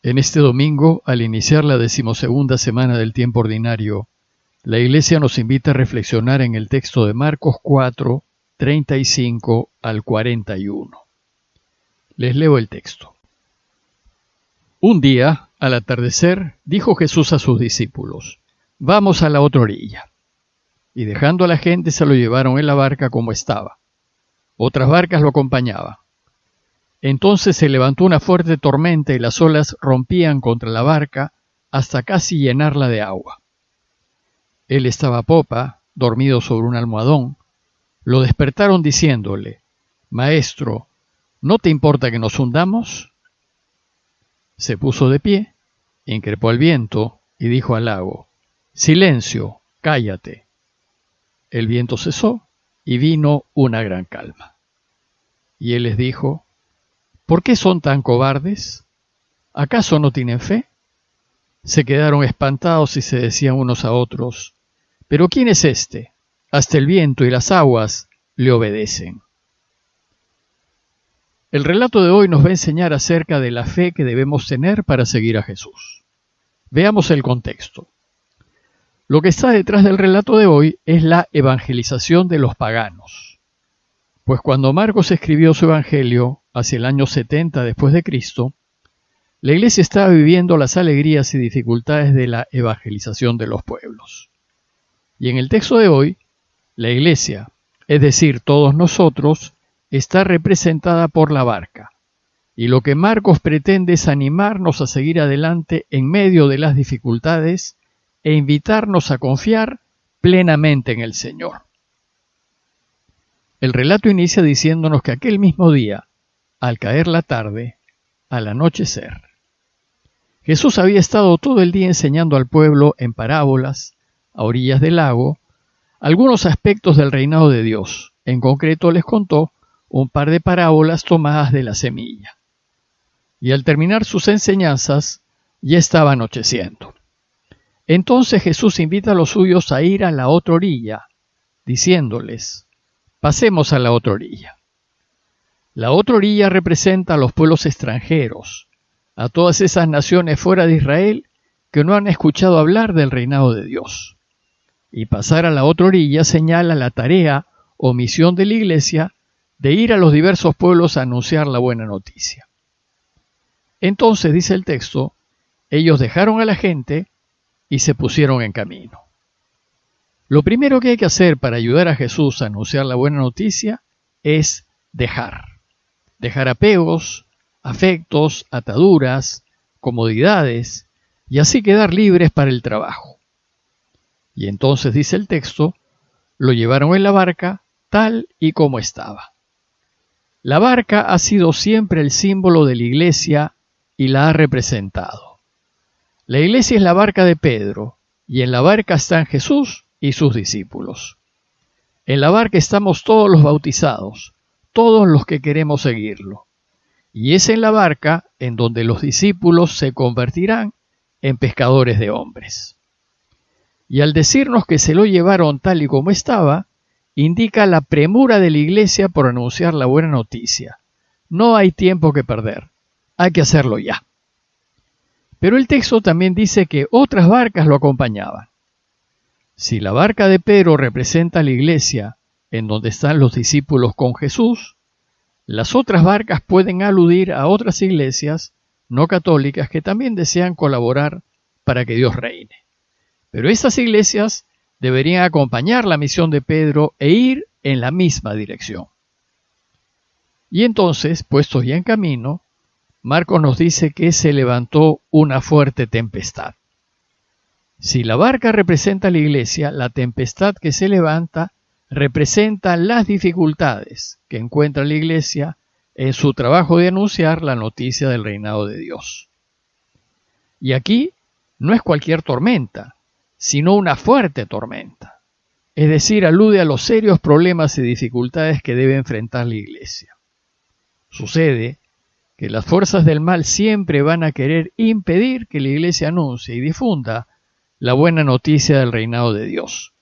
En este domingo, al iniciar la 12ª semana del tiempo ordinario, la Iglesia nos invita a reflexionar en el texto de Marcos 4, 35 al 41. Les leo el texto. Un día, al atardecer, dijo Jesús a sus discípulos: «Vamos a la otra orilla». Y dejando a la gente se lo llevaron en la barca como estaba. Otras barcas lo acompañaban. Entonces se levantó una fuerte tormenta y las olas rompían contra la barca hasta casi llenarla de agua. Él estaba a popa, dormido sobre un almohadón. Lo despertaron diciéndole: «Maestro, ¿no te importa que nos hundamos?». Se puso de pie, increpó al viento y dijo al lago: «Silencio, cállate». El viento cesó y vino una gran calma. Y él les dijo: «¿Por qué son tan cobardes? ¿Acaso no tienen fe?». Se quedaron espantados y se decían unos a otros: «¿Pero quién es este? Hasta el viento y las aguas le obedecen». El relato de hoy nos va a enseñar acerca de la fe que debemos tener para seguir a Jesús. Veamos el contexto. Lo que está detrás del relato de hoy es la evangelización de los paganos. Pues cuando Marcos escribió su evangelio hacia el año 70 después de Cristo, la iglesia estaba viviendo las alegrías y dificultades de la evangelización de los pueblos. Y en el texto de hoy, la iglesia, es decir, todos nosotros, está representada por la barca. Y lo que Marcos pretende es animarnos a seguir adelante en medio de las dificultades e invitarnos a confiar plenamente en el Señor. El relato inicia diciéndonos que aquel mismo día, al caer la tarde, al anochecer, Jesús había estado todo el día enseñando al pueblo en parábolas, a orillas del lago, algunos aspectos del reinado de Dios. En concreto les contó un par de parábolas tomadas de la semilla. Y al terminar sus enseñanzas, ya estaba anocheciendo. Entonces Jesús invita a los suyos a ir a la otra orilla, diciéndoles: «Pasemos a la otra orilla». La otra orilla representa a los pueblos extranjeros, a todas esas naciones fuera de Israel que no han escuchado hablar del reinado de Dios. Y pasar a la otra orilla señala la tarea o misión de la iglesia de ir a los diversos pueblos a anunciar la buena noticia. Entonces, dice el texto, ellos dejaron a la gente y se pusieron en camino. Lo primero que hay que hacer para ayudar a Jesús a anunciar la buena noticia es dejar apegos, afectos, ataduras, comodidades, y así quedar libres para el trabajo. Y entonces, dice el texto, lo llevaron en la barca tal y como estaba. La barca ha sido siempre el símbolo de la iglesia y la ha representado. La iglesia es la barca de Pedro, y en la barca están Jesús y sus discípulos. En la barca estamos todos los bautizados, todos los que queremos seguirlo. Y es en la barca en donde los discípulos se convertirán en pescadores de hombres. Y al decirnos que se lo llevaron tal y como estaba, indica la premura de la iglesia por anunciar la buena noticia. No hay tiempo que perder, hay que hacerlo ya. Pero el texto también dice que otras barcas lo acompañaban. Si la barca de Pedro representa a la iglesia, en donde están los discípulos con Jesús, las otras barcas pueden aludir a otras iglesias no católicas que también desean colaborar para que Dios reine. Pero estas iglesias deberían acompañar la misión de Pedro e ir en la misma dirección. Y entonces, puestos ya en camino, Marcos nos dice que se levantó una fuerte tempestad. Si la barca representa a la iglesia, la tempestad que se levanta representa las dificultades que encuentra la iglesia en su trabajo de anunciar la noticia del reinado de Dios. Y aquí no es cualquier tormenta, sino una fuerte tormenta. Es decir, alude a los serios problemas y dificultades que debe enfrentar la iglesia. Sucede que las fuerzas del mal siempre van a querer impedir que la iglesia anuncie y difunda la buena noticia del reinado de Dios.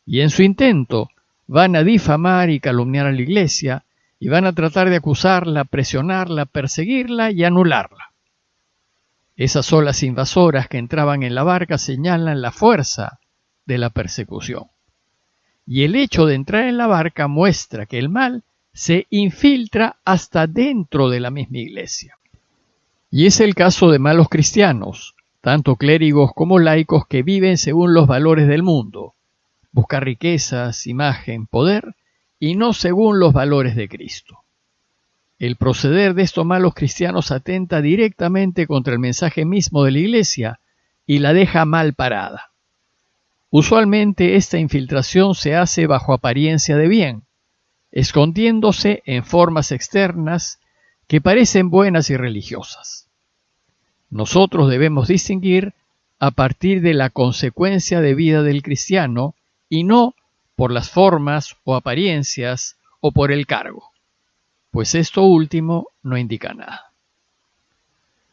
Y en su intento van a difamar y calumniar a la iglesia y van a tratar de acusarla, presionarla, perseguirla y anularla. Esas olas invasoras que entraban en la barca señalan la fuerza de la persecución. Y el hecho de entrar en la barca muestra que el mal se infiltra hasta dentro de la misma iglesia. Y es el caso de malos cristianos, tanto clérigos como laicos que viven según los valores del mundo, buscar riquezas, imagen, poder, y no según los valores de Cristo. El proceder de estos malos cristianos atenta directamente contra el mensaje mismo de la iglesia y la deja mal parada. Usualmente esta infiltración se hace bajo apariencia de bien, escondiéndose en formas externas que parecen buenas y religiosas. Nosotros debemos distinguir a partir de la consecuencia de vida del cristiano y no por las formas o apariencias o por el cargo, pues esto último no indica nada.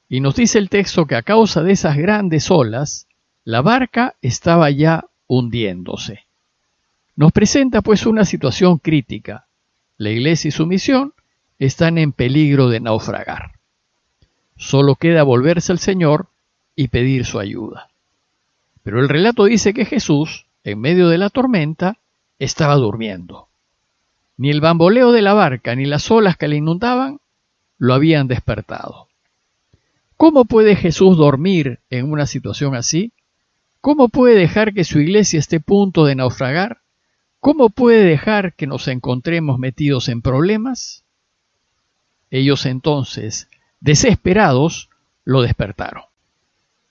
Y nos dice el texto que a causa de esas grandes olas, la barca estaba ya hundiéndose. Nos presenta pues una situación crítica. La iglesia y su misión están en peligro de naufragar. Solo queda volverse al Señor y pedir su ayuda. Pero el relato dice que Jesús, en medio de la tormenta, estaba durmiendo. Ni el bamboleo de la barca ni las olas que la inundaban lo habían despertado. ¿Cómo puede Jesús dormir en una situación así? ¿Cómo puede dejar que su iglesia esté a punto de naufragar? ¿Cómo puede dejar que nos encontremos metidos en problemas? Ellos entonces, desesperados, lo despertaron.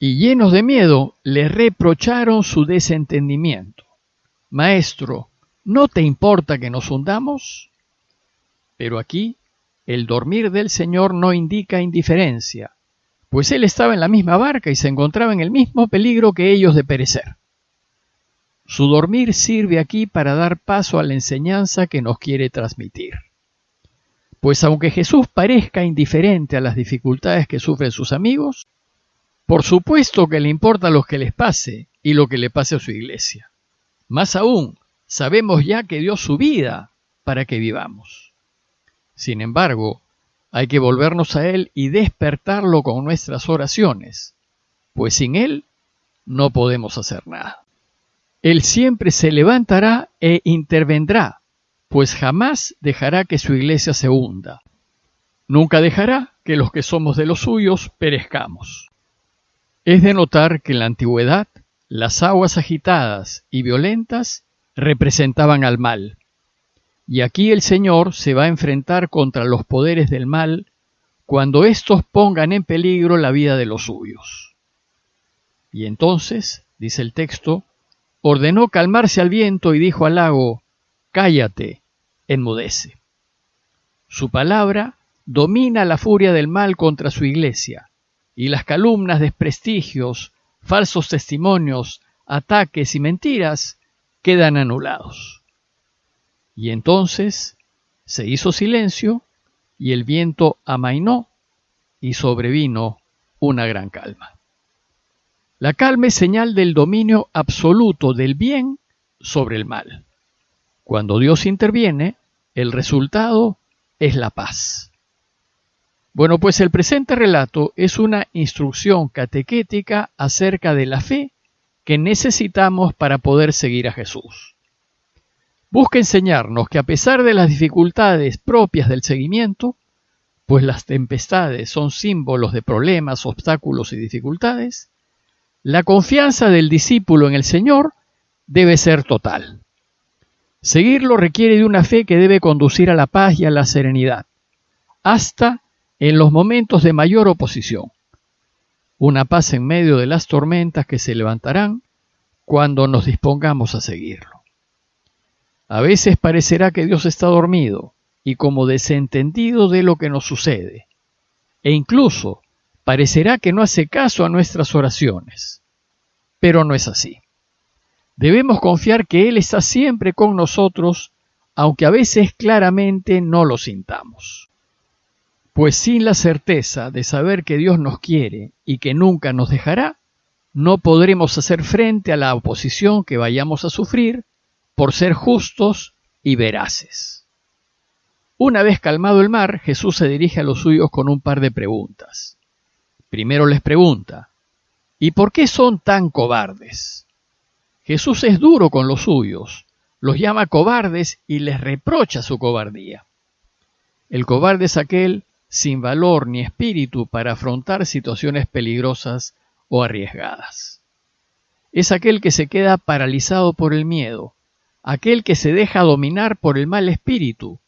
Y llenos de miedo, le reprocharon su desentendimiento. Maestro, ¿no te importa que nos hundamos? Pero aquí, el dormir del Señor no indica indiferencia, pues Él estaba en la misma barca y se encontraba en el mismo peligro que ellos de perecer. Su dormir sirve aquí para dar paso a la enseñanza que nos quiere transmitir. Pues aunque Jesús parezca indiferente a las dificultades que sufren sus amigos, por supuesto que le importa lo que les pase y lo que le pase a su iglesia. Más aún, sabemos ya que dio su vida para que vivamos. Sin embargo, hay que volvernos a Él y despertarlo con nuestras oraciones, pues sin Él no podemos hacer nada. Él siempre se levantará e intervendrá, pues jamás dejará que su iglesia se hunda. Nunca dejará que los que somos de los suyos perezcamos. Es de notar que en la antigüedad las aguas agitadas y violentas representaban al mal. Y aquí el Señor se va a enfrentar contra los poderes del mal cuando éstos pongan en peligro la vida de los suyos. Y entonces, dice el texto, ordenó calmarse al viento y dijo al lago, cállate, enmudece. Su palabra domina la furia del mal contra su iglesia, y las calumnias, desprestigios, falsos testimonios, ataques y mentiras quedan anulados. Y entonces se hizo silencio y el viento amainó y sobrevino una gran calma. La calma es señal del dominio absoluto del bien sobre el mal. Cuando Dios interviene, el resultado es la paz. Bueno, pues el presente relato es una instrucción catequética acerca de la fe que necesitamos para poder seguir a Jesús. Busca enseñarnos que a pesar de las dificultades propias del seguimiento, pues las tempestades son símbolos de problemas, obstáculos y dificultades, la confianza del discípulo en el Señor debe ser total. Seguirlo requiere de una fe que debe conducir a la paz y a la serenidad, hasta en los momentos de mayor oposición. Una paz en medio de las tormentas que se levantarán cuando nos dispongamos a seguirlo. A veces parecerá que Dios está dormido y como desentendido de lo que nos sucede, e incluso parecerá que no hace caso a nuestras oraciones. Pero no es así. Debemos confiar que Él está siempre con nosotros, aunque a veces claramente no lo sintamos. Pues sin la certeza de saber que Dios nos quiere y que nunca nos dejará, no podremos hacer frente a la oposición que vayamos a sufrir por ser justos y veraces. Una vez calmado el mar, Jesús se dirige a los suyos con un par de preguntas. Primero les pregunta, ¿y por qué son tan cobardes? Jesús es duro con los suyos, los llama cobardes y les reprocha su cobardía. El cobarde es aquel sin valor ni espíritu para afrontar situaciones peligrosas o arriesgadas. Es aquel que se queda paralizado por el miedo, aquel que se deja dominar por el mal espíritu,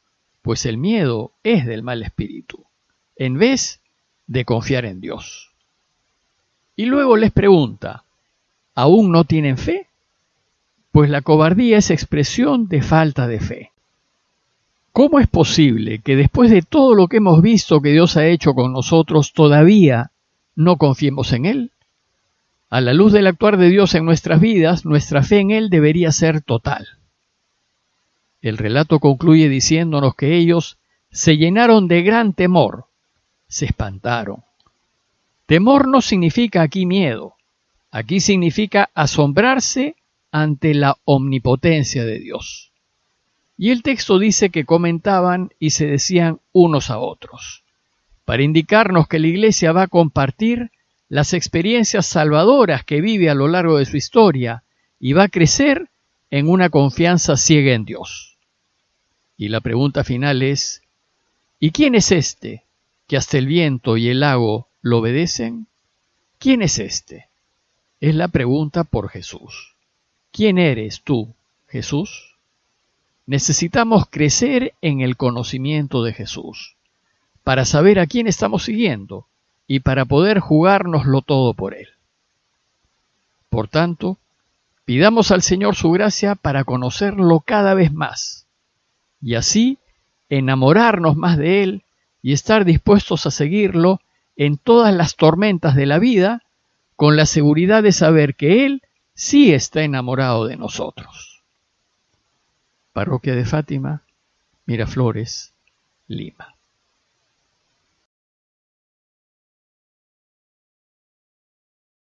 pues el miedo es del mal espíritu, en vez de confiar en Dios. Y luego les pregunta, ¿aún no tienen fe? Pues la cobardía es expresión de falta de fe. ¿Cómo es posible que después de todo lo que hemos visto que Dios ha hecho con nosotros todavía no confiemos en Él? A la luz del actuar de Dios en nuestras vidas, nuestra fe en Él debería ser total. El relato concluye diciéndonos que ellos se llenaron de gran temor, se espantaron. Temor no significa aquí miedo, aquí significa asombrarse ante la omnipotencia de Dios. Y el texto dice que comentaban y se decían unos a otros, para indicarnos que la Iglesia va a compartir las experiencias salvadoras que vive a lo largo de su historia y va a crecer en una confianza ciega en Dios. Y la pregunta final es, ¿y quién es este que hasta el viento y el lago lo obedecen? ¿Quién es este? Es la pregunta por Jesús. ¿Quién eres tú, Jesús? Necesitamos crecer en el conocimiento de Jesús, para saber a quién estamos siguiendo y para poder jugárnoslo todo por Él. Por tanto, pidamos al Señor su gracia para conocerlo cada vez más, y así enamorarnos más de Él y estar dispuestos a seguirlo en todas las tormentas de la vida, con la seguridad de saber que Él sí está enamorado de nosotros. Parroquia de Fátima, Miraflores, Lima.